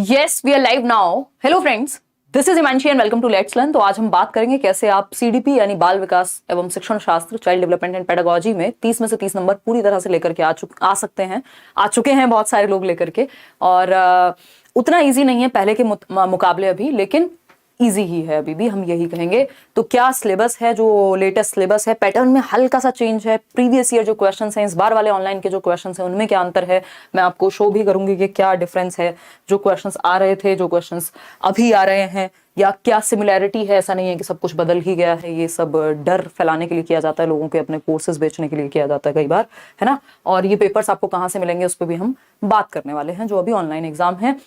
Yes we are live now. Hello friends, this is Himanshi and welcome to let's learn. तो आज हम बात करेंगे कैसे आप सीडीपी यानी बाल विकास एवं शिक्षण शास्त्र चाइल्ड डेवलपमेंट एंड पेडागोजी में 30 में से 30 नंबर पूरी तरह से लेकर के आ सकते हैं, आ चुके हैं बहुत सारे लोग लेकर के। और उतना इजी नहीं है पहले के मुकाबले अभी, लेकिन इजी ही है अभी भी, हम यही कहेंगे। तो क्या सिलेबस है, जो लेटेस्ट सिलेबस है, पैटर्न में हल्का सा चेंज है, प्रीवियस ईयर जो क्वेश्चंस हैं, इस बार वाले ऑनलाइन के जो क्वेश्चंस हैं उनमें क्या अंतर है, मैं आपको शो भी करूंगी कि क्या डिफरेंस है, जो क्वेश्चंस आ रहे थे, जो क्वेश्चंस अभी आ रहे हैं, या क्या सिमिलैरिटी है। ऐसा नहीं है कि सब कुछ बदल ही गया है, ये सब डर फैलाने के लिए किया जाता है, लोगों के अपने कोर्सेज बेचने के लिए किया जाता है कई बार, है ना। और ये पेपर्स आपको कहाँ से मिलेंगे उस पर भी हम बात करने वाले हैं, जो अभी ऑनलाइन एग्जाम है।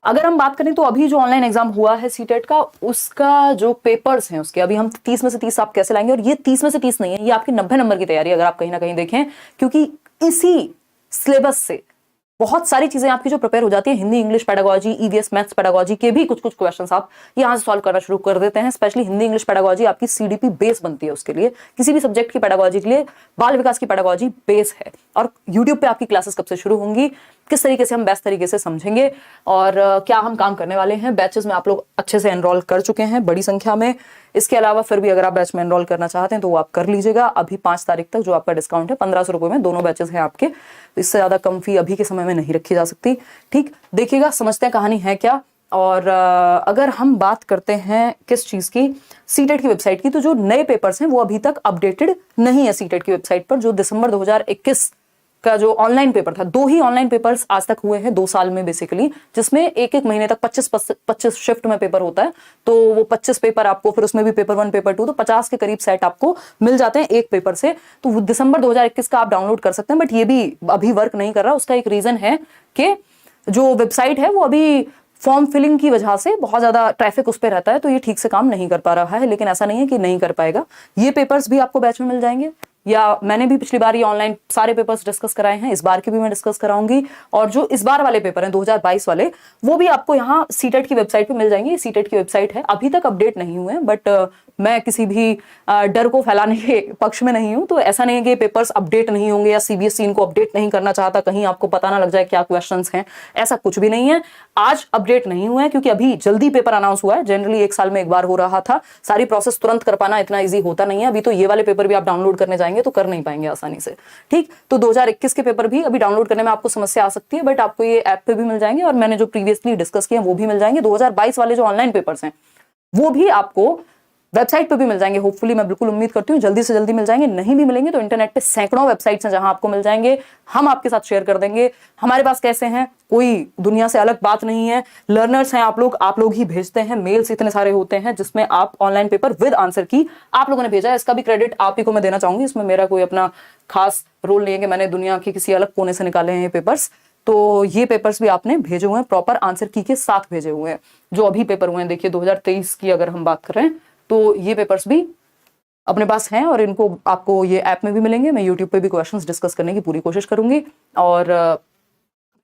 अगर हम बात करें तो अभी जो ऑनलाइन एग्जाम हुआ है सीटेट का, उसका जो पेपर्स हैं उसके अभी हम 30 में से 30 आप कैसे लाएंगे। और ये 30 में से 30 नहीं है, ये आपकी 90 नंबर की तैयारी अगर आप कहीं ना कहीं देखें, क्योंकि इसी सिलेबस से बहुत सारी चीजें आपकी जो प्रिपेयर हो जाती है। Hindi, English, pedagogy, EVS, maths, pedagogy के भी कुछ कुछ क्वेश्चंस आप यहां से सॉल्व करना शुरू कर देते हैं। स्पेशली हिंदी, इंग्लिश, पेडागोजी आपकी सीडीपी बेस बनती है उसके लिए। किसी भी सब्जेक्ट की पेडागोजी के लिए बाल विकास की पेडागोजी बेस है। और यूट्यूब पे आपकी क्लासेस कब से शुरू होंगी, किस तरीके से हम बेस्ट तरीके से समझेंगे, और क्या हम काम करने वाले हैं। बैचेस में आप लोग अच्छे से एनरोल कर चुके हैं बड़ी संख्या में। इसके अलावा फिर भी अगर आप बैच में एनरोल करना चाहते हैं तो वो आप कर लीजिएगा। अभी 5 तारीख तक जो आपका डिस्काउंट है 1500 रुपए में दोनों बैचेस हैं आपके। इससे ज्यादा कम फी अभी के समय में नहीं रखी जा सकती। ठीक, देखिएगा, समझते हैं कहानी है क्या। और अगर हम बात करते हैं किस चीज की, सीटेट की वेबसाइट की, तो जो नए पेपर्स हैं वो अभी तक अपडेटेड नहीं है सीटेट की वेबसाइट पर। जो दिसंबर 2021 का जो ऑनलाइन पेपर था, 2 ही ऑनलाइन पेपर्स आज तक हुए हैं 2 साल में बेसिकली, जिसमें एक एक महीने तक 25 शिफ्ट में पेपर होता है। तो वो 25 पेपर आपको, फिर उसमें भी पेपर 1 पेपर 2, तो 50 के करीब सेट आपको मिल जाते हैं एक पेपर से। तो दिसंबर 2021 का आप डाउनलोड कर सकते हैं, बट ये भी अभी वर्क नहीं कर रहा। उसका एक रीजन है कि जो वेबसाइट है वो अभी फॉर्म फिलिंग की वजह से बहुत ज्यादा ट्रैफिक उस पर रहता है, तो ये ठीक से काम नहीं कर पा रहा है। लेकिन ऐसा नहीं है कि नहीं कर पाएगा। ये पेपर्स भी आपको बैच में मिल जाएंगे, या मैंने भी पिछली बार ये ऑनलाइन सारे पेपर्स डिस्कस कराए हैं, इस बार के भी मैं डिस्कस कराऊंगी। और जो इस बार वाले पेपर हैं 2022 वाले, वो भी आपको यहाँ सीटेट की वेबसाइट पे मिल जाएंगे। सीटेट की वेबसाइट है, अभी तक अपडेट नहीं हुए हैं, बट मैं किसी भी डर को फैलाने के पक्ष में नहीं हूं। तो ऐसा नहीं है कि पेपर्स अपडेट नहीं होंगे या सीबीएसई इनको अपडेट नहीं करना चाहता, कहीं आपको पता ना लग जाए क्या क्वेश्चंस हैं, ऐसा कुछ भी नहीं है। आज अपडेट नहीं हुआ है क्योंकि अभी जल्दी पेपर अनाउंस हुआ है। जनरली 1 साल में एक बार हो रहा था। सारी प्रोसेस तुरंत कर पाना इतना ईजी होता नहीं है। अभी तो ये वाले पेपर भी आप डाउनलोड करने जाएंगे तो कर नहीं पाएंगे आसानी से। ठीक, तो 2021 के पेपर भी अभी डाउनलोड करने में आपको समस्या आ सकती है, बट आपको ये ऐप पे भी मिल जाएंगे, और मैंने जो प्रीवियसली डिस्कस किए वो भी मिल जाएंगे। 2022 वाले जो ऑनलाइन पेपर्स हैं वो भी आपको वेबसाइट पे भी मिल जाएंगे। होपफुली, मैं बिल्कुल उम्मीद करती हूँ जल्दी से जल्दी मिल जाएंगे। नहीं भी मिलेंगे तो इंटरनेट पे सैकड़ों वेबसाइट्स हैं जहां आपको मिल जाएंगे। हम आपके साथ शेयर कर देंगे। हमारे पास कैसे हैं, कोई दुनिया से अलग बात नहीं है। लर्नर्स हैं आप लोग ही भेजते हैं। मेल्स इतने सारे होते हैं जिसमें आप ऑनलाइन पेपर विद आंसर की आप लोगों ने भेजा है। इसका भी क्रेडिट आप ही को मैं देना चाहूंगी। इसमें मेरा कोई अपना खास रोल नहीं है कि मैंने दुनिया के किसी अलग कोने से निकाले हैं ये पेपर्स। तो ये पेपर्स भी आपने भेजे हुए हैं, प्रॉपर आंसर की के साथ भेजे हुए हैं। जो अभी पेपर हुए हैं, देखिए 2023 की अगर हम बात करें तो ये पेपर्स भी अपने पास हैं, और इनको आपको ये ऐप में भी मिलेंगे। मैं यूट्यूब पे भी क्वेश्चंस डिस्कस करने की पूरी कोशिश करूंगी, और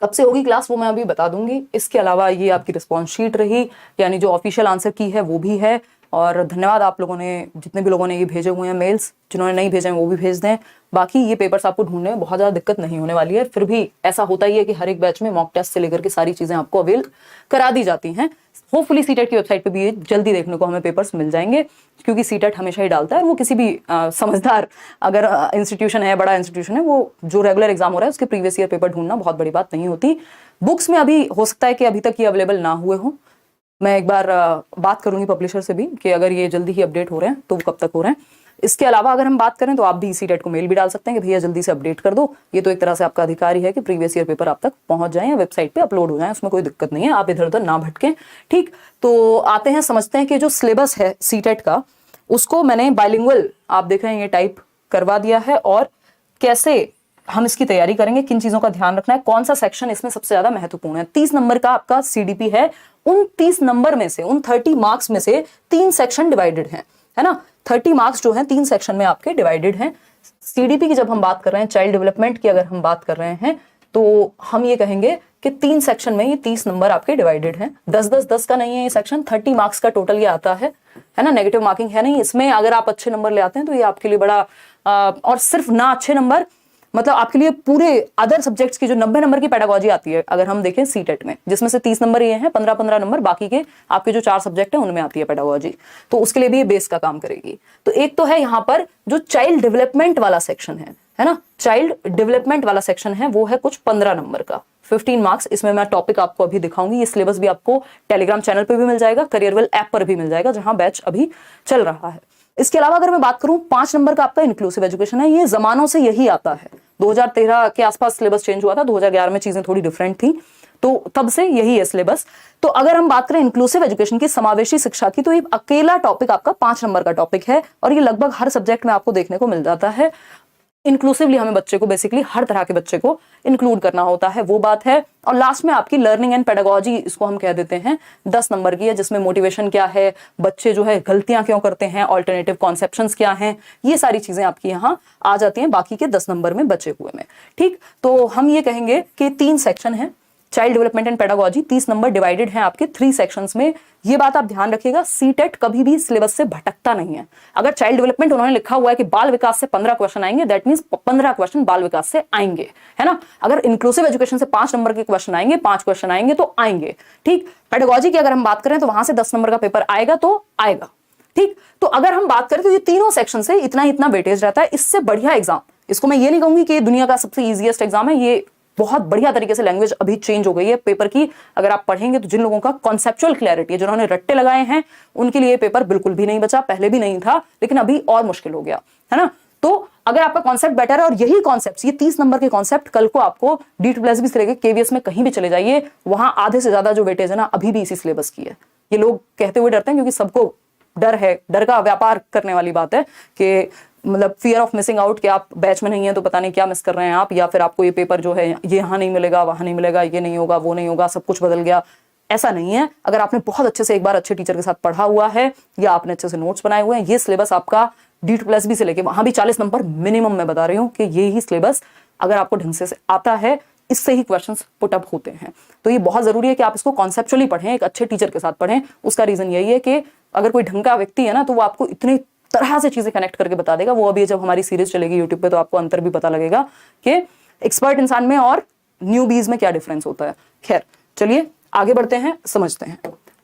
कब से होगी क्लास वो मैं अभी बता दूंगी। इसके अलावा ये आपकी रिस्पॉन्स शीट रही, यानी जो ऑफिशियल आंसर की है वो भी है। और धन्यवाद आप लोगों ने, जितने भी लोगों ने ये भेजे हुए हैं मेल्स, जिन्होंने नहीं भेजे हैं वो भी भेज दें। बाकी ये पेपर्स आपको ढूंढने में बहुत ज़्यादा दिक्कत नहीं होने वाली है। फिर भी ऐसा होता ही है कि हर एक बैच में मॉक टेस्ट से लेकर के सारी चीज़ें आपको अवेल करा दी जाती हैं। होपफुली सीटेट की वेबसाइट पे भी ये जल्दी देखने को हमें पेपर्स मिल जाएंगे, क्योंकि सीटेट हमेशा ही डालता है। और वो किसी भी समझदार अगर इंस्टीट्यूशन है, बड़ा इंस्टीट्यूशन है, वो जो रेगुलर एग्जाम हो रहा है उसके प्रीवियस ईयर पेपर ढूंढना बहुत बड़ी बात नहीं होती। बुक्स में अभी हो सकता है कि अभी तक ये अवेलेबल ना हुए हों। मैं एक बार बात करूंगी पब्लिशर से भी कि अगर ये जल्दी ही अपडेट हो रहे हैं तो वो कब तक हो रहे हैं। इसके अलावा अगर हम बात करें तो आप भी सीटेट को मेल भी डाल सकते हैं कि भैया जल्दी से अपडेट कर दो। ये तो एक तरह से आपका अधिकार ही है कि प्रीवियस ईयर पेपर आप तक पहुंच जाए या वेबसाइट पे अपलोड हो जाए, उसमें कोई दिक्कत नहीं है। आप इधर उधर ना भटकें। ठीक, तो आते हैं, समझते हैं कि जो सिलेबस है सीटेट का, उसको मैंने बाइलिंगुअल, आप देख रहे हैं ये टाइप करवा दिया है। और कैसे हम इसकी तैयारी करेंगे, किन चीजों का ध्यान रखना है, कौन सा सेक्शन इसमें सबसे ज्यादा महत्वपूर्ण है। 30 नंबर का आपका सीडीपी है। उन 30 नंबर में से, उन 30 मार्क्स में से 3 सेक्शन डिवाइडेड हैं, है ना। 30 मार्क्स जो हैं 3 सेक्शन में आपके डिवाइडेड हैं। सीडीपी की जब हम बात कर रहे हैं, चाइल्ड डेवलपमेंट की अगर हम बात कर रहे हैं, तो हम ये कहेंगे कि 3 सेक्शन में ये 30 नंबर आपके डिवाइडेड हैं। 10-10-10 का नहीं है ये सेक्शन, 30 मार्क्स का टोटल ये आता है ना। नेगेटिव मार्किंग है नहीं इसमें। अगर आप अच्छे नंबर ले आते हैं तो ये आपके लिए बड़ा और सिर्फ ना अच्छे नंबर, मतलब आपके लिए पूरे अदर सब्जेक्ट्स की जो 90 नंबर की पेडागोजी आती है, अगर हम देखें सीटेट में, जिसमें से 30 नंबर ये हैं, 15-15 नंबर बाकी के आपके जो 4 सब्जेक्ट हैं उनमें आती है पेडागोजी, तो उसके लिए भी ये बेस का काम करेगी। तो एक तो है यहाँ पर जो चाइल्ड डेवलपमेंट वाला सेक्शन है ना, चाइल्ड डेवलपमेंट वाला सेक्शन है, वो है कुछ 15 नंबर का, 15 मार्क्स। इसमें मैं टॉपिक आपको अभी दिखाऊंगी, ये सिलेबस भी आपको टेलीग्राम चैनल पे भी मिल जाएगा, करियरवेल ऐप पर भी मिल जाएगा, जहां बैच अभी चल रहा है। इसके अलावा अगर मैं बात करूं 5 नंबर का आपका इंक्लूसिव एजुकेशन है, ये जमानों से यही आता है, 2013 के आसपास सिलेबस चेंज हुआ था, 2011 में चीजें थोड़ी डिफरेंट थी, तो तब से यही है सिलेबस। तो अगर हम बात करें इंक्लूसिव एजुकेशन की, समावेशी शिक्षा की, तो ये अकेला टॉपिक आपका 5 नंबर का टॉपिक है, और ये लगभग हर सब्जेक्ट में आपको देखने को मिल जाता है। इंक्लूसिवली हमें बच्चे को बेसिकली हर तरह के बच्चे को इंक्लूड करना होता है, वो बात है। और लास्ट में आपकी लर्निंग एंड पेडागोजी, इसको हम कह देते हैं, 10 नंबर की है, जिसमें मोटिवेशन क्या है, बच्चे जो है गलतियां क्यों करते हैं, ऑल्टरनेटिव कॉन्सेप्शंस क्या हैं, ये सारी चीजें आपकी यहाँ आ जाती हैं बाकी के 10 नंबर में बचे हुए में। ठीक, तो हम ये कहेंगे कि 3 सेक्शन है child development and pedagogy, 30 number divided है आपके 3 सेक्शंस में। ये बात आप ध्यान रखिएगा, सीटेट कभी भी सिलेबस से भटकता नहीं है। अगर चाइल्ड डेवलपमेंट उन्होंने लिखा हुआ है कि बाल विकास से 15 क्वेश्चन आएंगे, दैट मींस 15 क्वेश्चन बाल विकास से आएंगे, है ना। अगर इंक्लूसिव एजुकेशन से 5 नंबर के क्वेश्चन आएंगे, 5 क्वेश्चन आएंगे तो आएंगे। ठीक, पेडागोजी की अगर हम बात करें तो वहां से 10 नंबर का पेपर आएगा तो आएगा। ठीक, तो अगर हम बात करें तो ये तीनों सेक्शन से इतना वेटेज रहता है। इससे बढ़िया एग्जाम, इसको मैं ये नहीं कहूंगी कि दुनिया का सबसे इजीएस्ट एग्जाम है, ये बहुत बढ़िया तरीके से लैंग्वेज अभी चेंज हो गई है पेपर की। अगर आप पढ़ेंगे तो जिन लोगों का कॉन्सेप्चुअल क्लैरिटी है, जिन्होंने रट्टे लगाए हैं, उनके लिए पेपर बिल्कुल भी नहीं बचा, पहले भी नहीं था, लेकिन अभी और मुश्किल हो गया, है ना। तो अगर आपका कॉन्सेप्ट बेटर है, और यही कॉन्सेप्ट, ये 30 नंबर के कॉन्सेप्ट कल को आपको D2+ से लेकर KVS में कहीं भी चले जाइए, वहां आधे से ज्यादा जो वेटेज है ना, अभी भी इसी सिलेबस की है। ये लोग कहते हुए डरते हैं, क्योंकि सबको डर है, डर का व्यापार करने वाली बात है कि मतलब फियर ऑफ मिसिंग आउट, कि आप बैच में नहीं है तो पता नहीं क्या मिस कर रहे हैं आप, या फिर आपको ये पेपर जो है ये यहाँ नहीं मिलेगा, वहां नहीं मिलेगा, ये नहीं होगा, वो नहीं होगा, सब कुछ बदल गया। ऐसा नहीं है। अगर आपने बहुत अच्छे से एक बार अच्छे टीचर के साथ पढ़ा हुआ है, या आपने अच्छे से नोट्स बनाए हुए हैं, ये सिलेबस आपका D2+ भी से लेके वहां भी 40 नंबर मिनिमम मैं बता रही हूँ कि ये ही सिलेबस अगर आपको ढंग से आता है, इससे ही क्वेश्चंस पुट अप होते हैं। तो ये बहुत जरूरी है कि आप इसको कॉन्सेप्चुअली पढ़ें, एक अच्छे टीचर के साथ पढ़ें। उसका रीजन यही है कि अगर कोई ढंग का व्यक्ति है ना, तो वो आपको इतनी तरह से चीजें कनेक्ट करके बता देगा। वो अभी जब हमारी सीरीज चलेगी यूट्यूब पे, तो आपको अंतर भी पता लगेगा कि एक्सपर्ट इंसान में और न्यूबीज में क्या डिफरेंस होता है। खैर, चलिए आगे बढ़ते हैं, समझते हैं।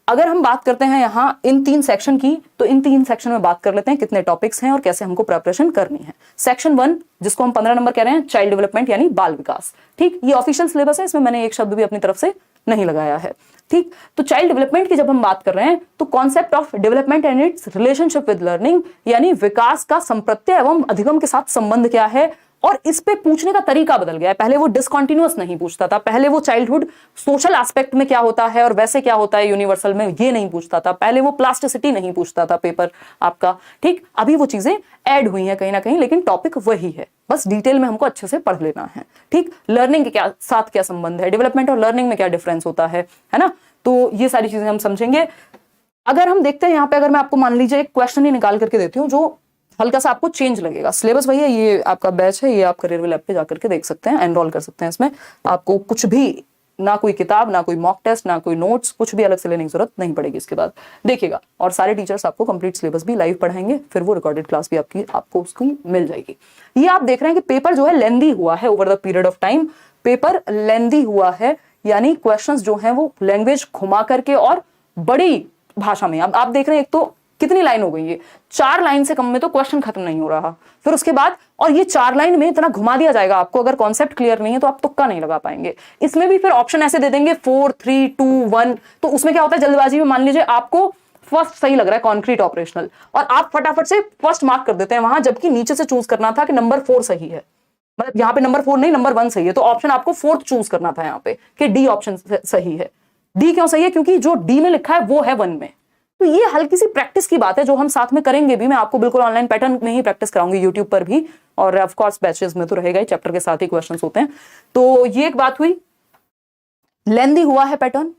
अगर हम बात करते हैं यहाँ इन 3 सेक्शन की, तो इन 3 सेक्शन में बात कर लेते हैं कितने टॉपिक्स हैं और कैसे हमको प्रिपरेशन करनी है। सेक्शन 1, जिसको हम 15 नंबर कह रहे हैं, चाइल्ड डेवलपमेंट यानी बाल विकास। ठीक, ये ऑफिशियल सिलेबस है, इसमें मैंने एक शब्द भी अपनी तरफ से नहीं लगाया है। ठीक, तो चाइल्ड डेवलपमेंट की जब हम बात कर रहे हैं, तो concept of development and it's relationship with learning, यानी विकास का संप्रत्यय एवं अधिगम के साथ संबंध क्या है, और इस पे पूछने का तरीका बदल गया है। पहले वो डिसकंटिन्यूअस नहीं पूछता था, पहले वो चाइल्डहुड सोशल एस्पेक्ट में क्या होता है और वैसे क्या होता है यूनिवर्सल में, ये नहीं पूछता था। पहले वो प्लास्टिसिटी नहीं पूछता था पेपर आपका। ठीक, अभी वो चीजें ऐड हुई हैं कहीं ना कहीं, लेकिन टॉपिक वही है, बस डिटेल में हमको अच्छे से पढ़ लेना है। ठीक, लर्निंग के साथ क्या संबंध है, डेवलपमेंट और लर्निंग में क्या डिफरेंस होता है ना, तो ये सारी चीजें हम समझेंगे। अगर हम देखते हैं यहाँ पे, अगर मैं आपको मान लीजिए एक क्वेश्चन ही निकाल करके देती हूँ जो हल्का सा आपको चेंज लगेगा। सिलेबस वही है, ये आपका बैच है, ये आप करियरवेल ऐप पे जाकर के देख सकते हैं, एनरोल कर सकते हैं इसमें। आपको कुछ भी, ना कोई किताब, ना कोई मॉक टेस्ट, ना कोई नोट्स, कुछ भी अलग से लेने की जरूरत नहीं पड़ेगी इसके बाद, देखिएगा। और सारे टीचर्स आपको कंप्लीट सिलेबस भी लाइव पढ़ाएंगे, फिर वो रिकॉर्डेड क्लास भी आपको उसकी मिल जाएगी। ये आप देख रहे हैं कि पेपर जो है लेंदी हुआ है over the period of time, paper lengthy हुआ है, यानी क्वेश्चंस जो हैं वो लैंग्वेज घुमा करके और बड़ी भाषा में। अब आप देख रहे हैं, एक तो कितनी लाइन हो गई है, 4 लाइन से कम में तो क्वेश्चन खत्म नहीं हो रहा। फिर उसके बाद, और ये 4 लाइन में इतना घुमा दिया जाएगा आपको, अगर कॉन्सेप्ट क्लियर नहीं है तो आप तुक्का नहीं लगा पाएंगे। इसमें भी फिर ऑप्शन ऐसे दे देंगे 4, 3, 2, 1। तो उसमें क्या होता है, जल्दबाजी में मान लीजिए आपको फर्स्ट सही लग रहा है, कॉन्क्रीट ऑपरेशनल, और आप फटाफट से फर्स्ट मार्क कर देते हैं वहां, जबकि नीचे से चूज करना था कि नंबर 4 सही है। मतलब यहाँ पे नंबर 4 नहीं, नंबर 1 सही है, तो ऑप्शन आपको 4th चूज करना था यहाँ पे कि डी ऑप्शन सही है। डी क्यों सही है, क्योंकि जो डी में लिखा है वो है 1 में। तो ये हल्की सी प्रैक्टिस की बात है जो हम साथ में करेंगे भी। मैं आपको बिल्कुल ऑनलाइन पैटर्न में ही प्रैक्टिस कराऊंगी, यूट्यूब पर भी, और ऑफ कोर्स बैचेस में तो रहेगा ही, चैप्टर के साथ ही क्वेश्चंस होते हैं। तो ये एक बात हुई, लेंदी हुआ है पैटर्न,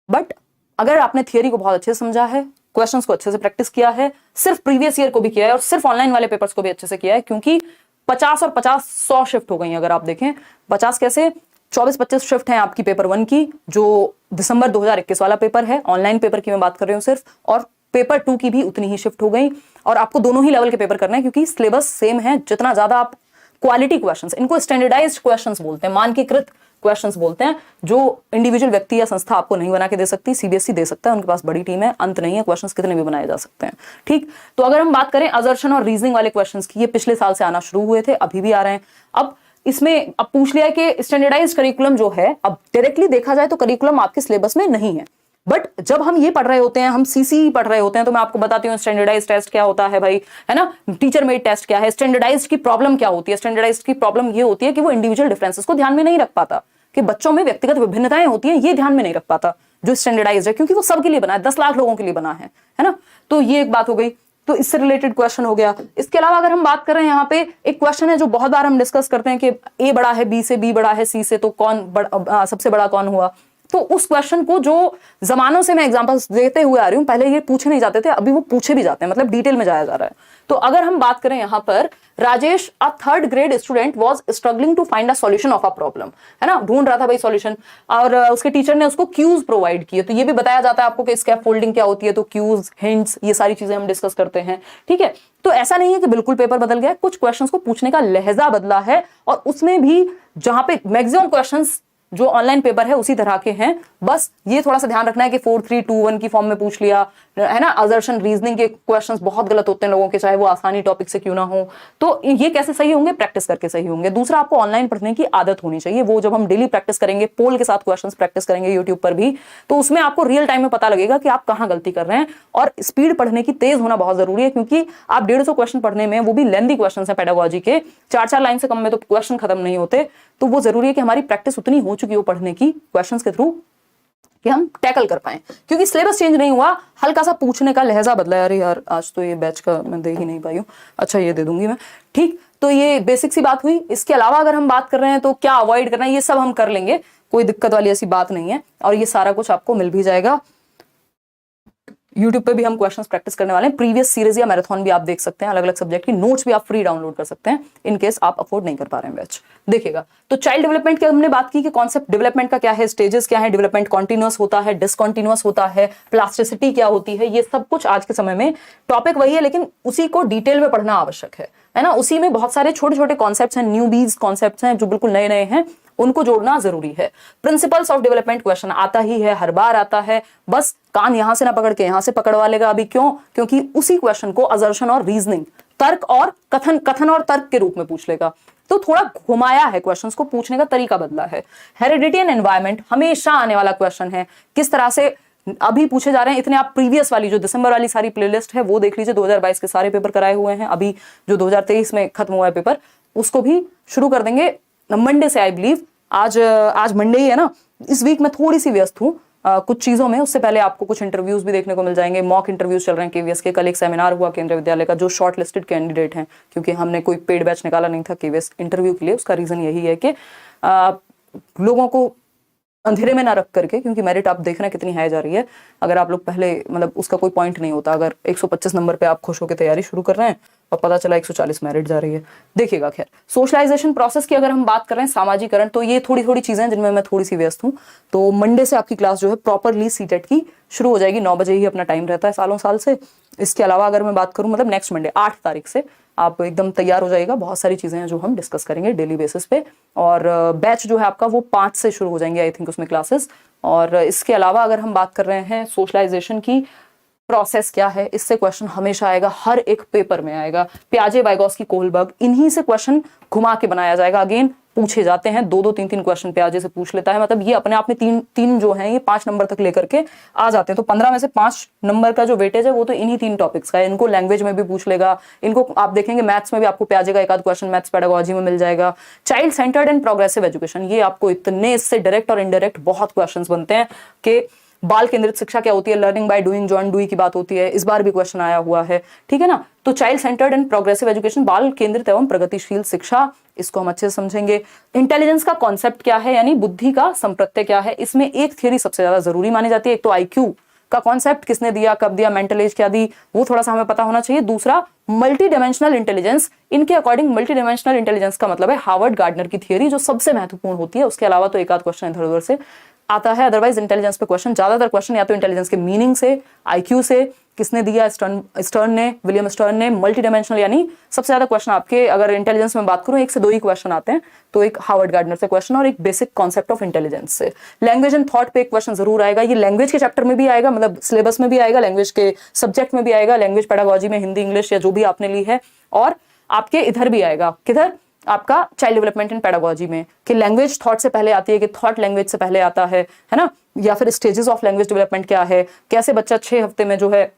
बट अगर आपने थियरी को बहुत अच्छे से समझा है, क्वेश्चंस को अच्छे से प्रैक्टिस किया है, सिर्फ प्रीवियस ईयर को भी किया है और सिर्फ ऑनलाइन वाले पेपर्स को भी अच्छे से किया है, क्योंकि 50 और 50 100 शिफ्ट हो गई हैं। अगर आप देखें 50 कैसे, 24-25 शिफ्ट हैं आपकी पेपर 1 की, जो दिसंबर 2021 वाला पेपर है, ऑनलाइन पेपर की मैं बात कर रही हूँ सिर्फ, और पेपर 2 की भी उतनी ही शिफ्ट हो गई। और आपको दोनों ही लेवल के पेपर करने हैं, क्योंकि सिलेबस सेम है। जितना ज्यादा आप क्वालिटी क्वेश्चंस, इनको स्टैंडर्डाइज्ड क्वेश्चंस बोलते हैं, मानकीकृत क्वेश्चंस बोलते हैं, जो इंडिविजुअल व्यक्ति या संस्था आपको नहीं बना के दे सकती, सीबीएसई दे सकता है, उनके पास बड़ी टीम है, अंत नहीं है, क्वेश्चंस कितने भी बनाए जा सकते हैं। ठीक, तो अगर हम बात करें असर्शन और रीजनिंग वाले क्वेश्चंस की, ये पिछले साल से आना शुरू हुए थे, अभी भी आ रहे हैं। अब इसमें अब पूछ लिया कि स्टैंडर्डाइज्ड करिकुलम जो है, अब डायरेक्टली देखा जाए तो करिकुलम आपके सिलेबस में नहीं है, बट जब हम ये पढ़ रहे होते हैं, हम सीसी पढ़ रहे होते हैं, तो मैं आपको बताती हूँ स्टैंडर्डाइज्ड टेस्ट क्या होता है भाई, है ना, टीचर मेड टेस्ट क्या है, स्टैंडर्डाइज्ड की प्रॉब्लम क्या होती है। स्टैंडर्डाइज्ड की प्रॉब्लम ये होती है कि वो इंडिविजुअल डिफरेंसेस को ध्यान में नहीं रख पाता, कि बच्चों में व्यक्तिगत विभिन्नताएं होती हैं, ये ध्यान में नहीं रख पाता जो स्टैंडर्डाइज्ड है, क्योंकि वो सबके लिए बना है, 10 लाख लोगों के लिए बना है ना। तो ये एक बात हो गई, तो इससे रिलेटेड क्वेश्चन हो गया। इसके अलावा अगर हम बात कर रहे हैं, यहाँ पे एक क्वेश्चन है जो बहुत बार हम डिस्कस करते हैं कि ए बड़ा है बी से, बी बड़ा है सी से, तो कौन सबसे बड़ा कौन हुआ। तो उस क्वेश्चन को जो जमानों से मैं एग्जांपल्स देते हुए आ रही हूं, पहले ये पूछे नहीं जाते थे, अभी वो पूछे भी जाते हैं, मतलब डिटेल में जाया जा रहा है। तो अगर हम बात करें यहाँ पर, Rajesh a 3rd grade student was struggling to find a solution of a problem, है ना, ढूंढ रहा था भाई सॉल्यूशन, और उसके टीचर ने उसको क्यूज प्रोवाइड किए। तो ये भी बताया जाता है आपको कि स्कैफोल्डिंग क्या होती है, तो क्यूज, हिंट्स, ये सारी चीजें हम डिस्कस करते हैं। ठीक है, तो ऐसा नहीं है कि बिल्कुल पेपर बदल गया, कुछ क्वेश्चंस को पूछने का लहजा बदला है, और उसमें भी जहां पे मैक्सिमम क्वेश्चंस जो ऑनलाइन पेपर है उसी तरह के हैं, बस ये थोड़ा सा ध्यान रखना है कि 4 3 2 1 की फॉर्म में पूछ लिया, है ना। असर्शन रीजनिंग के क्वेश्चंस बहुत गलत होते हैं लोगों के, चाहे वो आसानी टॉपिक से क्यों ना हो। तो ये कैसे सही होंगे, प्रैक्टिस करके सही होंगे। दूसरा, आपको ऑनलाइन पढ़ने की आदत होनी चाहिए, वो जब हम डेली प्रैक्टिस करेंगे, पोल के साथ क्वेश्चंस प्रैक्टिस करेंगे यूट्यूब पर भी, तो उसमें आपको रियल टाइम में पता लगेगा कि आप कहाँ गलती कर रहे हैं। और स्पीड पढ़ने की तेज होना बहुत जरूरी है, क्योंकि आप 150 क्वेश्चन पढ़ने में, वो भी लेंथी क्वेश्चन है पेडागोजी के, 4 लाइन से कम में तो क्वेश्चन खत्म नहीं होते। तो वो जरूरी है कि हमारी प्रैक्टिस उतनी हो चुकी हो पढ़ने की क्वेश्चंस के थ्रू, कि हम टैकल कर पाए, क्योंकि सिलेबस चेंज नहीं हुआ, हल्का सा पूछने का लहजा बदला है। अरे यार, आज तो ये बैच का मैं दे ही नहीं पाई हूँ, अच्छा ये दे दूंगी मैं। ठीक, तो ये बेसिक सी बात हुई। इसके अलावा अगर हम बात कर रहे हैं तो क्या अवॉइड करना है, ये सब हम कर लेंगे, कोई दिक्कत वाली ऐसी बात नहीं है, और ये सारा कुछ आपको मिल भी जाएगा। यूट्यूब पे भी हम क्वेश्चंस प्रैक्टिस करने वाले हैं, प्रीवियस सीरीज या मैराथन भी आप देख सकते हैं, अलग अलग सब्जेक्ट की नोट्स भी आप फ्री डाउनलोड कर सकते हैं, इन केस आप अफोर्ड नहीं कर पा रहे हैं बैच। देखिएगा, तो चाइल्ड डेवलपमेंट की हमने बात की कि कॉन्सेप्ट डेवलपमेंट का क्या है, स्टेजेस क्या है, डेवलपमेंट कॉन्टिन्यूअस होता है, डिसकॉन्टिन्यूअस होता है, प्लास्टिसिटी क्या होती है, ये सब कुछ आज के समय में टॉपिक वही है, लेकिन उसी को डिटेल में पढ़ना आवश्यक है ना। उसी में बहुत सारे छोटे छोटे कॉन्सेप्ट्स हैं, न्यूबीज कॉन्सेप्ट्स हैं जो बिल्कुल नए नए हैं, उनको जोड़ना जरूरी है। प्रिंसिपल्स ऑफ डेवलपमेंट क्वेश्चन आता ही है, हर बार आता है, बस कान यहां से ना पकड़ के यहां से पकड़वा लेगा अभी। क्यों? क्योंकि उसी क्वेश्चन को असर्शन और रीजनिंग, तर्क और कथन और तर्क के रूप में पूछ लेगा, तो थोड़ा घुमाया है क्वेश्चंस को, पूछने का तरीका बदला है। हेरिडिटी एंड एनवायरमेंट हमेशा आने वाला क्वेश्चन है, किस तरह से अभी पूछे जा रहे हैं। इतने आप प्रीवियस वाली जो दिसंबर वाली सारी प्लेलिस्ट है वो देख लीजिए, 2022 के सारे पेपर कराए हुए हैं, अभी जो 2023 में खत्म हुआ है पेपर उसको भी शुरू कर देंगे मंडे से, आई बिलीव। आज मंडे ही है ना, इस वीक में थोड़ी सी व्यस्त हूँ कुछ चीजों में। उससे पहले आपको कुछ इंटरव्यूज भी देखने को मिल जाएंगे, मॉक इंटरव्यूज चल रहे हैं केवीएस के। कल एक सेमिनार हुआ केंद्रीय विद्यालय का, जो शॉर्ट लिस्टेड कैंडिडेट हैं, क्योंकि हमने कोई पेड बैच निकाला नहीं था केवीएस इंटरव्यू के लिए। उसका रीजन यही है कि लोगों को अंधेरे में ना रख करके, क्योंकि मेरिट आप देख रहे हैं कितनी हाई जा रही है। अगर आप लोग पहले, मतलब उसका कोई पॉइंट नहीं होता, अगर 125 नंबर पे आप खुश होकर तैयारी शुरू कर रहे हैं और पता चला 140 मेरिट जा रही है, देखिएगा। खैर, सोशलाइजेशन प्रोसेस की अगर हम बात कर रहे हैं, सामाजिकरण, तो ये थोड़ी थोड़ी चीजें हैं जिनमें मैं थोड़ी सी व्यस्त हूँ। तो मंडे से आपकी क्लास जो है प्रॉपरली सीटेट की शुरू हो जाएगी, 9 बजे ही अपना टाइम रहता है सालों साल से। इसके अलावा अगर मैं बात करूं, मतलब नेक्स्ट मंडे 8 तारीख से आप एकदम तैयार हो जाएगा। बहुत सारी चीजें हैं जो हम डिस्कस करेंगे डेली बेसिस पे, और बैच जो है आपका वो 5 से शुरू हो जाएंगे आई थिंक उसमें क्लासेस। और इसके अलावा अगर हम बात कर रहे हैं सोशलाइजेशन की प्रोसेस क्या है, इससे क्वेश्चन हमेशा आएगा, हर एक पेपर में आएगा। प्याजे, वाइगॉस्की, कोहलबर्ग, इन्हीं से क्वेश्चन घुमा के बनाया जाएगा। अगेन पूछे जाते हैं, 2-2 3-3 क्वेश्चन प्याजे से पूछ लेता है, मतलब ये अपने आप में 3 जो हैं ये 5 नंबर तक लेकर के आ जाते हैं। तो 15 में से 5 नंबर का जो वेटेज है वो तो इन्हीं 3 टॉपिक्स का है। इनको लैंग्वेज में भी पूछ लेगा, इनको आप देखेंगे मैथ्स में भी आपको प्याजे का एक आध क्वेश्चन मैथ्स पेडागोजी में मिल जाएगा। Child centred and progressive education, ये आपको इतने, इससे डायरेक्ट और इनडायरेक्ट बहुत क्वेश्चन बनते हैं कि बाल केंद्रित शिक्षा क्या होती है, लर्निंग बाय डूइंग, जॉन डूई की बात होती है, इस बार भी क्वेश्चन आया हुआ है, ठीक है ना। तो child centred and progressive education, बाल केंद्रित एवं प्रगतिशील शिक्षा, इसको हम अच्छे से समझेंगे। इंटेलिजेंस का कॉन्सेप्ट क्या है, यानी बुद्धि का संप्रत्यय क्या है, इसमें एक थियरी सबसे ज्यादा जरूरी मानी जाती है। एक तो आईक्यू का कॉन्सेप्ट, किसने दिया, कब दिया, मेंटल एज क्या दी, वो थोड़ा सा हमें पता होना चाहिए। दूसरा, मल्टी डायमेंशनल इंटेलिजेंस, इनके अकॉर्डिंग मल्टी डायमेंशनल इंटेलिजेंस का मतलब है हार्वर्ड गार्डनर की थियरी, जो सबसे महत्वपूर्ण होती है। उसके अलावा तो एक आध क्वेश्चन इधर उधर से आता है। अदरवाइज इंटेलिजेंस पे क्वेश्चन, ज्यादातर क्वेश्चन या तो इंटेलिजेंस के मीनिंग से, आईक्यू से, किसने दिया, स्टर्न ने, विलियम स्टर्न ने, मल्टी डायमेंशनल, यानी सबसे ज्यादा क्वेश्चन आपके अगर इंटेलिजेंस में बात करूं 1 से 2 ही क्वेश्चन आते हैं, तो एक हार्वर्ड गार्डनर से क्वेश्चन और एक बेसिक कॉन्सेप्ट ऑफ इंटेलिजेंस से। लैंग्वेज एंड थॉट पे एक क्वेश्चन जरूर आएगा, ये लैंग्वेज के चैप्टर में भी आएगा, मतलब सिलेबस में भी आएगा, लैंग्वेज के सब्जेक्ट में भी आएगा, लैंग्वेज पेडागोजी में हिंदी, इंग्लिश या जो भी आपने ली है, और आपके इधर भी आएगा, किधर, आपका चाइल्ड डेवलपमेंट एंड पेडागोजी में, कि लैंग्वेज थॉट से पहले आती है कि थॉट लैंग्वेज से पहले आता है ना, या फिर स्टेजेस ऑफ लैंग्वेज डेवलपमेंट क्या है, कैसे बच्चा 6 हफ्ते में जो है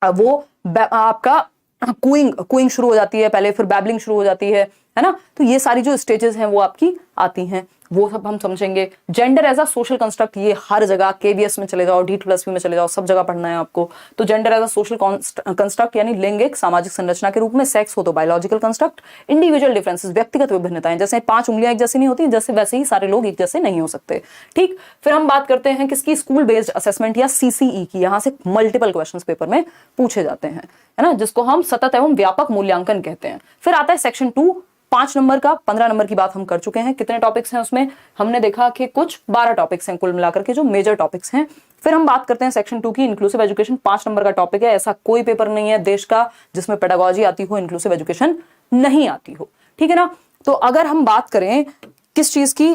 वो आपका कुइंग शुरू हो जाती है पहले, फिर बैबलिंग शुरू हो जाती है ना, तो ये सारी जो स्टेजेस हैं वो आपकी आती हैं, वो सब हम समझेंगे। Gender as a social construct, ये हर जगह केवीएस में चले जाओ, D+P में चले जाओ, सब जगह पढ़ना है आपको। तो gender as a social construct यानी लिंग एक सामाजिक संरचना के रूप में, सेक्स हो तो बायोलॉजिकल कंस्ट्रक्ट, इंडिविजुअल डिफरेंसेस व्यक्तिगत विभिन्नताएं, जैसे 5 उंगलियां एक जैसी नहीं होती, जैसे वैसे ही सारे लोग एक जैसे नहीं हो सकते। ठीक, फिर हम बात करते हैं किसकी, स्कूल बेस्ड असेसमेंट या CCE की, यहां से मल्टीपल क्वेश्चंस पेपर में पूछे जाते हैं, है ना, जिसको हम सतत एवं व्यापक मूल्यांकन कहते हैं। फिर आता है सेक्शन 2, 5 नंबर का, 15 नंबर की बात हम कर चुके हैं। कितने टॉपिक्स हैं उसमें, हमने देखा कि कुछ 12 टॉपिक्स हैं कुल मिलाकर के जो मेजर टॉपिक्स हैं। फिर हम बात करते हैं सेक्शन 2 की, इंक्लूसिव एजुकेशन, 5 नंबर का टॉपिक है। ऐसा कोई पेपर नहीं है देश का जिसमें पेडागोजी आती हो, इंक्लूसिव एजुकेशन नहीं आती हो, ठीक है ना। तो अगर हम बात करें किस चीज की,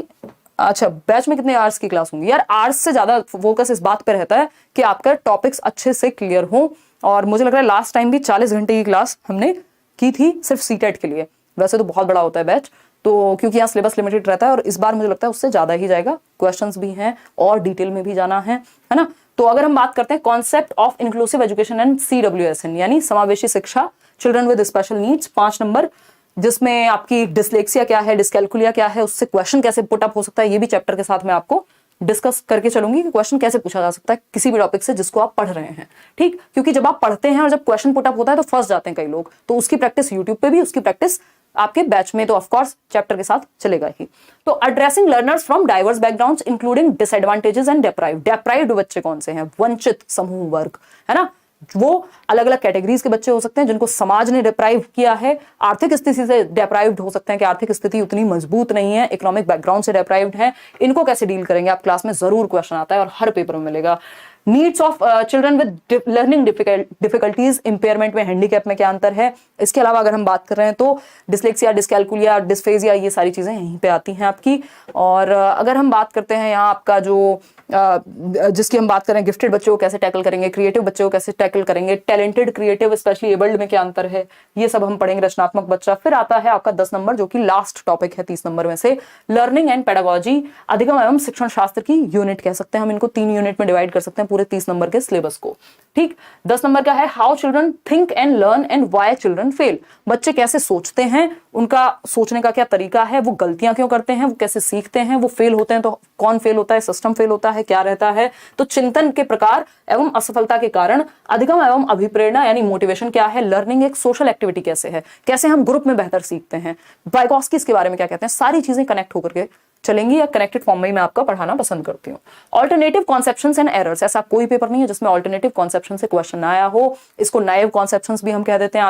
अच्छा बैच में कितने आवर्स की क्लास होंगी, यार आवर्स से ज्यादा फोकस इस बात पे रहता है कि आपका टॉपिक्स अच्छे से क्लियर हो, और मुझे लग रहा है लास्ट टाइम भी 40 घंटे की क्लास हमने की थी सिर्फ सीटेट के लिए, वैसे तो बहुत बड़ा होता है बैच, तो क्योंकि यहाँ सिलेबस लिमिटेड रहता है, और इस बार मुझे लगता है उससे ज्यादा ही जाएगा, क्वेश्चंस भी हैं और डिटेल में भी जाना है ना। तो अगर हम बात करते हैं concept of inclusive education and CWSN यानी समावेशी शिक्षा, children with special needs, 5 number, जिसमें आपकी डिसलेक्सिया क्या है, डिस्कैल्कुलिया क्या है, उससे क्वेश्चन कैसे पुट अप हो सकता है, ये भी चैप्टर के साथ मैं आपको डिस्कस करके चलूंगी कि क्वेश्चन कैसे पूछा जा सकता है किसी भी टॉपिक से जिसको आप पढ़ रहे हैं। ठीक, क्योंकि जब आप पढ़ते हैं और जब क्वेश्चन पुट अप होता है तो फंस जाते हैं कई लोग, तो उसकी प्रैक्टिस यूट्यूब पे भी, उसकी प्रैक्टिस आपके बैच में तो ऑफ कोर्स चैप्टर के साथ चलेगा ही। तो addressing learners from diverse backgrounds including disadvantages and deprived बच्चे कौन से हैं, वंचित समूह वर्ग, है ना, वो अलग अलग कैटेगरीज के बच्चे हो सकते हैं जिनको समाज ने डिप्राइव किया है, आर्थिक स्थिति से डिप्राइव्ड हो सकते हैं कि आर्थिक स्थिति उतनी मजबूत नहीं है, इकोनॉमिक बैकग्राउंड से डिप्राइव्ड है, इनको कैसे डील करेंगे आप क्लास में जरूर क्वेश्चन आता है और हर पेपर में मिलेगा। Needs of children with learning difficulties, impairment में, हैंडीकैप में क्या अंतर है। इसके अलावा अगर हम बात कर रहे हैं तो डिसलेक्सिया, डिस्कैल्कुलिया, डिस्फेजिया, ये सारी चीजें यहीं पे आती हैं आपकी। और अगर हम बात करते हैं यहाँ आपका जो जिसकी हम बात करें, गिफ्टेड बच्चों को कैसे टैकल करेंगे, क्रिएटिव बच्चों को कैसे टैकल करेंगे, टैलेंटेड, क्रिएटिव, स्पेशली एबल्ड में क्या अंतर है, ये सब हम पढ़ेंगे, रचनात्मक बच्चा। फिर आता है आपका 10 नंबर जो कि लास्ट टॉपिक है 30 नंबर में से, लर्निंग एंड पेडागोजी, अधिगम एवं शिक्षण शास्त्र की यूनिट कह सकते हैं हम इनको, 3 यूनिट में डिवाइड कर सकते हैं पूरे 30 नंबर के सिलेबस को। ठीक, 10 नंबर का है how children think and learn and why children fail, बच्चे कैसे सोचते हैं, उनका सोचने का क्या तरीका है, वो गलतियां क्यों करते हैं, वो कैसे सीखते हैं, वो फेल होते हैं तो कौन फेल होता है, सिस्टम फेल होता है, क्या रहता है। तो चिंतन के प्रकार एवं असफलता के कारण, अधिगम एवं अभिप्रेरणा यानी मोटिवेशन क्या है, लर्निंग एक सोशल एक्टिविटी कैसे है, कैसे हम ग्रुप में बेहतर सीखते हैं, वाइगोत्स्की इसके बारे में क्या कहते हैं, सारी चीजें कनेक्ट होकर के चलेंगी या कनेक्टेड फॉर्म में ही मैं आपका पढ़ाना पसंद करती हूँ। ऑल्टरनेटिव कॉन्सेप्शंस एंड एरर्स, ऐसा कोई पेपर नहीं है जिसमें ऑल्टरनेटिव कॉन्सेप्शन से क्वेश्चन आया हो, इसको नाइव कॉन्सेप्शंस भी हम कह देते हैं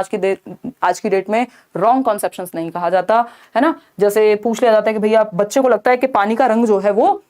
आज की डेट में, रॉन्ग कॉन्सेप्शंस नहीं कहा जाता, है ना। जैसे पूछ लिया जाता है कि भैया बच्चे को लगता है कि पानी का रंग जो है वो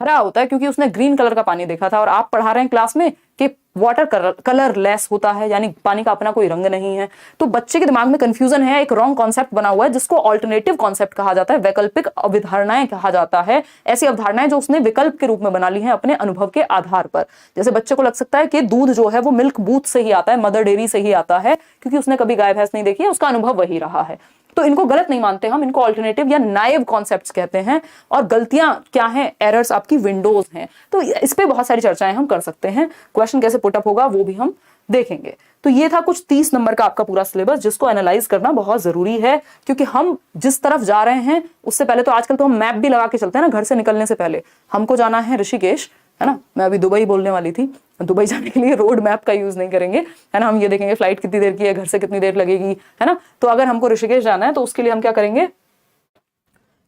हरा होता है क्योंकि उसने ग्रीन कलर का पानी देखा था, और आप पढ़ा रहे हैं क्लास में कि वाटर कलर लेस होता है, यानी पानी का अपना कोई रंग नहीं है। तो बच्चे के दिमाग में कंफ्यूजन है, एक रॉन्ग कॉन्सेप्ट बना हुआ है जिसको ऑल्टरनेटिव कॉन्सेप्ट कहा जाता है, वैकल्पिक अवधारणाएं कहा जाता है, ऐसी अवधारणाएं जो उसने विकल्प के रूप में बना ली हैं अपने अनुभव के आधार पर। जैसे बच्चे को लग सकता है कि दूध जो है वो मिल्क बूथ से ही आता है, मदर डेयरी से ही आता है, क्योंकि उसने कभी गाय भैंस नहीं देखी है, उसका अनुभव वही रहा है। तो इनको गलत नहीं मानते हम, इनको ऑल्टरनेटिव या नाइव कॉन्सेप्ट्स कहते हैं। और गलतियां क्या हैं, एरर्स आपकी विंडोज हैं। तो इस पे बहुत सारी चर्चाएं हम कर सकते हैं, क्वेश्चन कैसे पुटअप होगा वो भी हम देखेंगे। तो ये था कुछ 30 नंबर का आपका पूरा सिलेबस, जिसको एनालाइज करना बहुत जरूरी है, क्योंकि हम जिस तरफ जा रहे हैं उससे पहले तो आजकल तो हम मैप भी लगा के चलते हैं ना, घर से निकलने से पहले हमको जाना है ऋषिकेश, है ना। मैं अभी दुबई बोलने वाली थी, दुबई जाने के लिए रोड मैप का यूज नहीं करेंगे, है ना। हम ये देखेंगे फ्लाइट कितनी देर की है, घर से कितनी देर लगेगी, है ना। तो अगर हमको ऋषिकेश जाना है तो उसके लिए हम क्या करेंगे,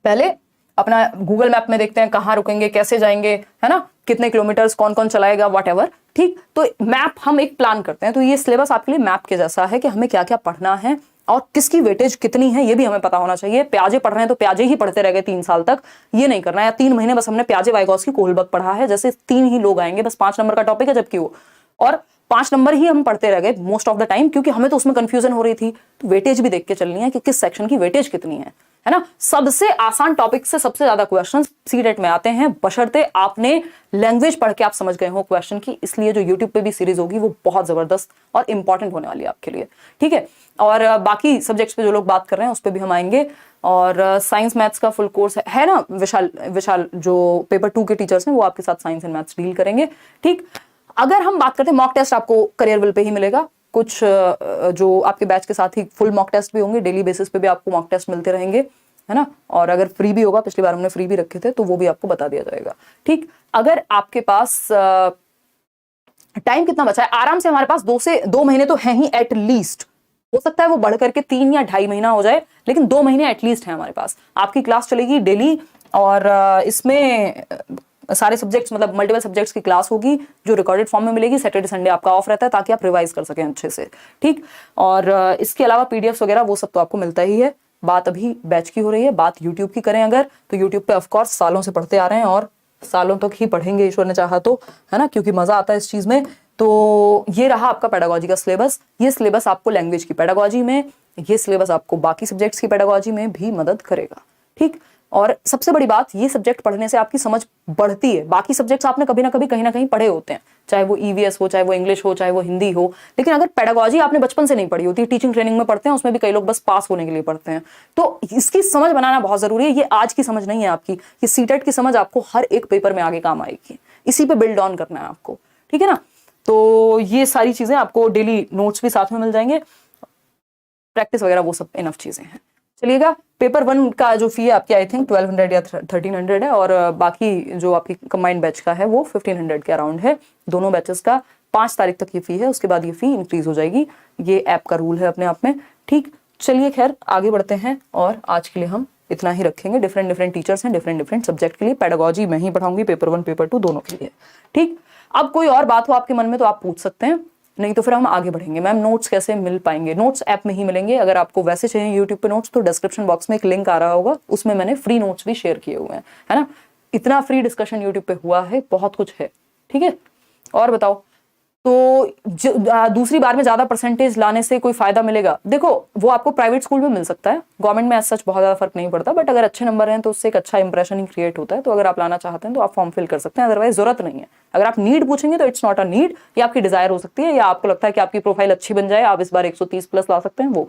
पहले अपना गूगल मैप में देखते हैं कहाँ रुकेंगे, कैसे जाएंगे, है ना, कितने किलोमीटर्स, कौन कौन चलाएगा, व्हाटएवर। ठीक, तो मैप हम एक प्लान करते हैं। तो ये सिलेबस आपके लिए मैप के जैसा है कि हमें क्या क्या पढ़ना है, और किसकी वेटेज कितनी है ये भी हमें पता होना चाहिए। प्याजे पढ़ रहे हैं तो प्याजे ही पढ़ते रह गए 3 साल तक, ये नहीं करना है। या 3 महीने बस हमने प्याजे वाइगॉस्की कोहलबर्ग पढ़ा है, जैसे 3 ही लोग आएंगे, बस 5 नंबर का टॉपिक है जबकि वो, और 5 नंबर ही हम पढ़ते रह गए मोस्ट ऑफ द टाइम, क्योंकि हमें तो उसमें कंफ्यूजन हो रही थी। तो वेटेज भी देख के चलनी है कि किस सेक्शन की वेटेज कितनी है ना। सबसे आसान टॉपिक से सबसे ज्यादा क्वेश्चन सीटेट में आते हैं, बशर्ते आपने लैंग्वेज पढ़ के आप समझ गए हो क्वेश्चन की। इसलिए जो यूट्यूब पे भी सीरीज होगी वो बहुत जबरदस्त और इंपॉर्टेंट होने वाली है आपके लिए, ठीक है। और बाकी सब्जेक्ट्स पे जो लोग बात कर रहे हैं उस पर भी हम आएंगे। और साइंस मैथ्स का फुल कोर्स है ना, विशाल जो पेपर 2 के टीचर्स हैं वो आपके साथ साइंस एंड मैथ्स डील करेंगे, ठीक। अगर हम बात करते हैं मॉक टेस्ट, आपको करियरविल पे ही मिलेगा। कुछ जो आपके बैच के साथ ही फुल मॉक टेस्ट भी होंगे, डेली बेसिस पे भी आपको मॉक टेस्ट मिलते रहेंगे, है ना। और अगर फ्री भी होगा, पिछली बार हमने फ्री भी रखे थे, तो वो भी आपको बता दिया जाएगा, ठीक। अगर आपके पास टाइम कितना बचा है, आराम से हमारे पास 2 महीने तो हैं ही एटलीस्ट। हो सकता है वो बढ़ करके 3 या 2.5 महीना हो जाए, लेकिन 2 महीने एटलीस्ट है हमारे पास। आपकी क्लास चलेगी डेली, और इसमें सारे सब्जेक्ट्स, मतलब मल्टीपल सब्जेक्ट्स की क्लास होगी जो रिकॉर्डेड फॉर्म में मिलेगी। सैटरडे संडे आपका ऑफ रहता है ताकि आप रिवाइज कर सकें अच्छे से, ठीक। और इसके अलावा पीडीएफ्स वगैरह वो सब तो आपको मिलता ही है। बात अभी बैच की हो रही है, बात यूट्यूब की करें अगर, तो यूट्यूब पे ऑफकोर्स सालों से पढ़ते आ रहे हैं और सालों तक ही पढ़ेंगे ईश्वर ने चाहा तो, है ना, क्योंकि मजा आता है इस चीज में। तो ये रहा आपका पेडागोजी का सिलेबस। ये सिलेबस आपको लैंग्वेज की पेडागोजी में, ये सिलेबस आपको बाकी सब्जेक्ट्स की पेडागोजी में भी मदद करेगा, ठीक। और सबसे बड़ी बात, ये सब्जेक्ट पढ़ने से आपकी समझ बढ़ती है। बाकी सब्जेक्ट्स आपने कभी ना कभी कहीं ना कहीं पढ़े होते हैं, चाहे वो ईवीएस हो, चाहे वो इंग्लिश हो, चाहे वो हिंदी हो, लेकिन अगर पेडागोजी आपने बचपन से नहीं पढ़ी होती, टीचिंग ट्रेनिंग में पढ़ते हैं, उसमें भी कई लोग बस पास होने के लिए पढ़ते हैं, तो इसकी समझ बनाना बहुत जरूरी है। ये आज की समझ नहीं है आपकी, ये सीटेट की समझ आपको हर एक पेपर में आगे काम आएगी। इसी पे बिल्ड ऑन करना है आपको, ठीक है ना। तो ये सारी चीजें आपको डेली नोट्स भी साथ में मिल जाएंगे, प्रैक्टिस वगैरह वो सब इनफ चीजें हैं। चलिएगा, पेपर 1 का जो फी है आपकी आई थिंक 1200 या 1300 है, और बाकी जो आपकी कंबाइंड बैच का है वो 1500 के अराउंड है। दोनों बैचेस का 5 तारीख तक ये फी है, उसके बाद ये फी इंक्रीज हो जाएगी। ये ऐप का रूल है अपने आप में, ठीक। चलिए खैर आगे बढ़ते हैं, और आज के लिए हम इतना ही रखेंगे। डिफरेंट टीचर्स हैं डिफरेंट सब्जेक्ट के लिए। पेडागोजी मैं ही पढ़ाऊंगी पेपर 1 पेपर 2 दोनों के लिए, ठीक। अब कोई और बात हो आपके मन में तो आप पूछ सकते हैं, नहीं तो फिर हम आगे बढ़ेंगे। मैम नोट्स कैसे मिल पाएंगे? नोट्स ऐप में ही मिलेंगे। अगर आपको वैसे चाहिए यूट्यूब पे नोट्स तो डिस्क्रिप्शन बॉक्स में एक लिंक आ रहा होगा, उसमें मैंने फ्री नोट्स भी शेयर किए हुए हैं, है ना। इतना फ्री डिस्कशन यूट्यूब पे हुआ है, बहुत कुछ है, ठीक है। और बताओ, तो दूसरी बार में ज्यादा परसेंटेज लाने से कोई फायदा मिलेगा? देखो, वो आपको प्राइवेट स्कूल में मिल सकता है, गवर्नमेंट में सच बहुत ज्यादा फर्क नहीं पड़ता, बट अगर अच्छे नंबर हैं तो उससे एक अच्छा इंप्रेशन ही क्रिएट होता है। तो अगर आप लाना चाहते हैं तो आप फॉर्म फिल कर सकते हैं, अदरवाइज जरूरत नहीं है। अगर आप नीड पूछेंगे तो इट्स नॉट अ नीड, ये आपकी डिजायर हो सकती है, या आपको लगता है कि आपकी प्रोफाइल अच्छी बन जाए, आप इस बार 130 प्लस ला सकते हैं, वो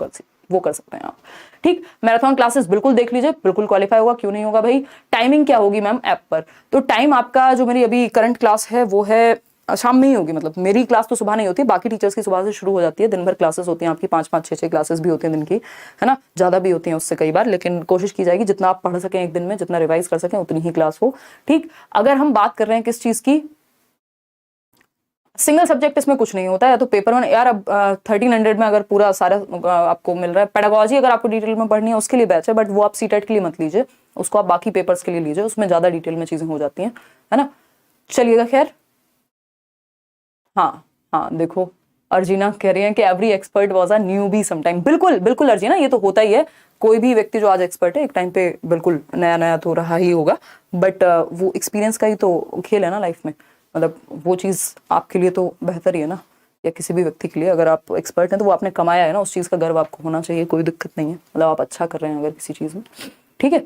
कर सकते हैं आप, ठीक। मैराथन क्लासेस बिल्कुल देख लीजिए, बिल्कुल क्वालिफाई होगा, क्यों नहीं होगा भाई। टाइमिंग क्या होगी मैम ऐप पर? तो टाइम आपका, जो मेरी अभी करंट क्लास है वो है शाम में ही होगी, मतलब मेरी क्लास तो सुबह नहीं होती, बाकी टीचर्स की सुबह से शुरू हो जाती है। दिन भर क्लासेस होती हैं आपकी, 5-5, 6-6 क्लासेस भी होती हैं दिन की, है ना। ज्यादा भी होती हैं उससे कई बार, लेकिन कोशिश की जाएगी जितना आप पढ़ सकें एक दिन में, जितना रिवाइज कर सकें उतनी ही क्लास हो, ठीक। अगर हम बात कर रहे हैं किस चीज की, सिंगल सब्जेक्ट इसमें कुछ नहीं होता है। तो पेपर 1 यार, अब 1300 में अगर पूरा सारा आपको मिल रहा है। पेडागोजी अगर आपको डिटेल में पढ़नी है उसके लिए बैच है, बट वो आप सीटेट के लिए मत लीजिए, उसको आप बाकी पेपर्स के लिए लीजिए, उसमें ज्यादा डिटेल में चीजें हो जाती हैं, है ना। चलिएगा खैर, हाँ देखो, अर्जिना कह रही है कि every expert was a newbie sometime. बिल्कुल अर्जिना, ये तो होता ही है। कोई भी व्यक्ति जो आज एक्सपर्ट है एक टाइम पे बिल्कुल नया तो रहा ही होगा, बट वो एक्सपीरियंस का ही तो खेल है ना लाइफ में। मतलब वो चीज़ आपके लिए तो बेहतर ही है ना, या किसी भी व्यक्ति के लिए। अगर आप एक्सपर्ट हैं तो वो आपने कमाया है ना, उस चीज़ का गर्व आपको होना चाहिए, कोई दिक्कत नहीं है। मतलब आप अच्छा कर रहे हैं अगर किसी चीज़ में, ठीक है।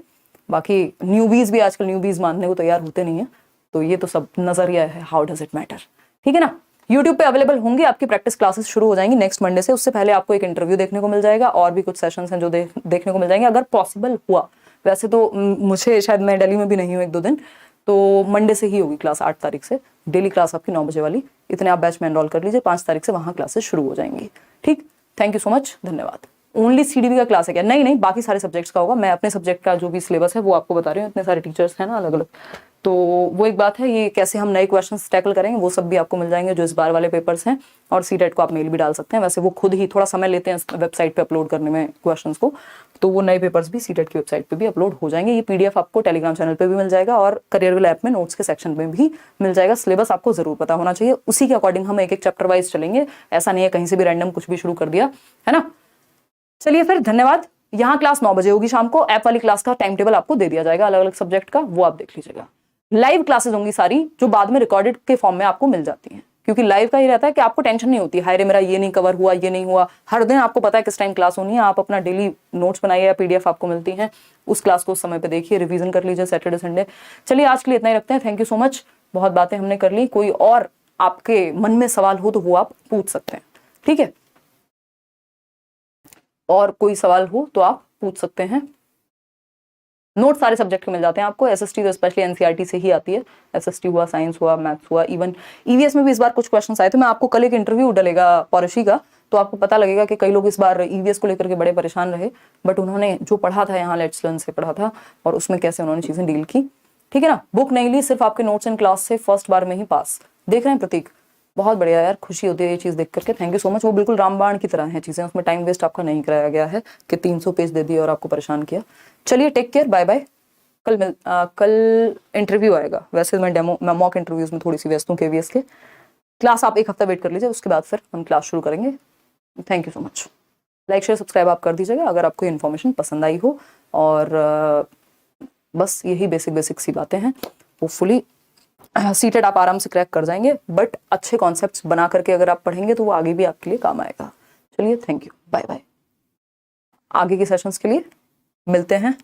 बाकी न्यूबीज़ भी आजकल न्यूबीज़ मानने को तैयार होते नहीं है, तो ये तो सब नजरिया है, हाउ डज इट मैटर, ठीक है ना। यूट्यूब पे अवेलेबल होंगी, आपकी प्रैक्टिस क्लासेस शुरू हो जाएंगी नेक्स्ट मंडे से। उससे पहले आपको एक इंटरव्यू देखने को मिल जाएगा, और भी कुछ सेशंस हैं जो देखने को मिल जाएंगे अगर पॉसिबल हुआ। वैसे तो मुझे शायद, मैं दिल्ली में भी नहीं हूँ 1-2 दिन, तो मंडे से ही होगी क्लास, 8 तारीख से डेली क्लास आपकी 9 बजे वाली। इतने आप बैच में एनरोल कर लीजिए, 5 तारीख से वहाँ क्लासेस शुरू हो जाएंगी, ठीक। थैंक यू सो मच, धन्यवाद। ओनली सीडीबी का क्लास है क्या? नहीं, बाकी सारे सब्जेक्ट्स का होगा। मैं अपने सब्जेक्ट का जो भी सिलेबस है वो आपको बता रही हूँ, इतने सारे टीचर्स हैं ना अलग अलग, तो वो एक बात है। ये कैसे हम नए क्वेश्चंस टैकल करेंगे वो सब भी आपको मिल जाएंगे जो इस बार वाले पेपर्स हैं। और सीटेट को आप मेल भी डाल सकते हैं, वैसे वो खुद ही थोड़ा समय लेते हैं वेबसाइट पे अपलोड करने में क्वेश्चंस को, तो वो नए पेपर्स भी सीटेट की वेबसाइट पे भी अपलोड हो जाएंगे। ये पीडीएफ आपको टेलीग्राम चैनल पे भी मिल जाएगा, और करियरविल ऐप में नोट्स के सेक्शन में भी मिल जाएगा। सिलेबस आपको जरूर पता होना चाहिए, उसी के अकॉर्डिंग हम एक चैप्टर वाइज चलेंगे। ऐसा नहीं है कहीं से भी रैंडम कुछ भी शुरू कर दिया, है ना। चलिए फिर, धन्यवाद। यहाँ क्लास 9 बजे होगी शाम को। ऐप वाली क्लास का टाइम टेबल आपको दे दिया जाएगा अलग अलग सब्जेक्ट का, वो आप देख लीजिएगा। लाइव क्लासेस होंगी सारी, जो बाद में रिकॉर्डेड के फॉर्म में आपको मिल जाती हैं, क्योंकि लाइव का ही रहता है कि आपको टेंशन नहीं होती, हाय रे मेरा ये नहीं कवर हुआ, ये नहीं हुआ। हर दिन आपको पता है किस टाइम क्लास होनी है, आप अपना डेली नोट्स बनाइए या पीडीएफ आपको मिलती हैं, उस क्लास को उस समय पे देखिए, रिवीजन कर लीजिए सैटरडे संडे। चलिए आज के लिए इतना ही रखते हैं। थैंक यू सो मच, बहुत बातें हमने कर ली। कोई और आपके मन में सवाल हो तो वो आप पूछ सकते हैं, ठीक है? और कोई सवाल हो तो आप पूछ सकते हैं। नोट सारे सब्जेक्ट के मिल जाते हैं आपको। एसएसटी तो स्पेशली एनसीईआरटी से ही आती है। एसएसटी हुआ, साइंस हुआ, मैथ्स हुआ, इवन ईवीएस में भी इस बार कुछ क्वेश्चंस आए थे। मैं आपको कल एक इंटरव्यू डलेगा पॉलिसी का, तो आपको पता लगेगा कि कई लोग इस बार ईवीएस को लेकर के बड़े परेशान रहे, बट उन्होंने जो पढ़ा था यहाँ लेट्स लर्न से पढ़ा था और उसमें कैसे उन्होंने चीजें डील की, ठीक है ना? बुक नहीं ली, सिर्फ आपके नोट्स एंड क्लास से फर्स्ट बार में ही पास। देख रहे हैं प्रतीक, बहुत बढ़िया यार, खुशी होती है ये चीज देख करके। Thank you so much. वो बिल्कुल रामबाण की तरह है चीजें, उसमें टाइम वेस्ट आपका नहीं कराया गया है कि 300 पेज दे दिए और आपको परेशान किया। चलिए टेक केयर, बाय बाय। कल इंटरव्यू आएगा। वैसे मैं मॉक इंटरव्यूज में थोड़ी सी व्यस्त हूँ केवीएस के। क्लास आप एक हफ्ता वेट कर लीजिए, उसके बाद फिर हम क्लास शुरू करेंगे। Thank you so much. Like share subscribe आप कर दीजिएगा अगर आपको इन्फॉर्मेशन पसंद आई हो। और बस यही बेसिक सी बातें हैं। होपफुली सीटेड आप आराम से क्रैक कर जाएंगे, बट अच्छे कॉन्सेप्ट्स बना करके अगर आप पढ़ेंगे तो वो आगे भी आपके लिए काम आएगा। चलिए थैंक यू, बाय बाय। आगे के सेशंस के लिए मिलते हैं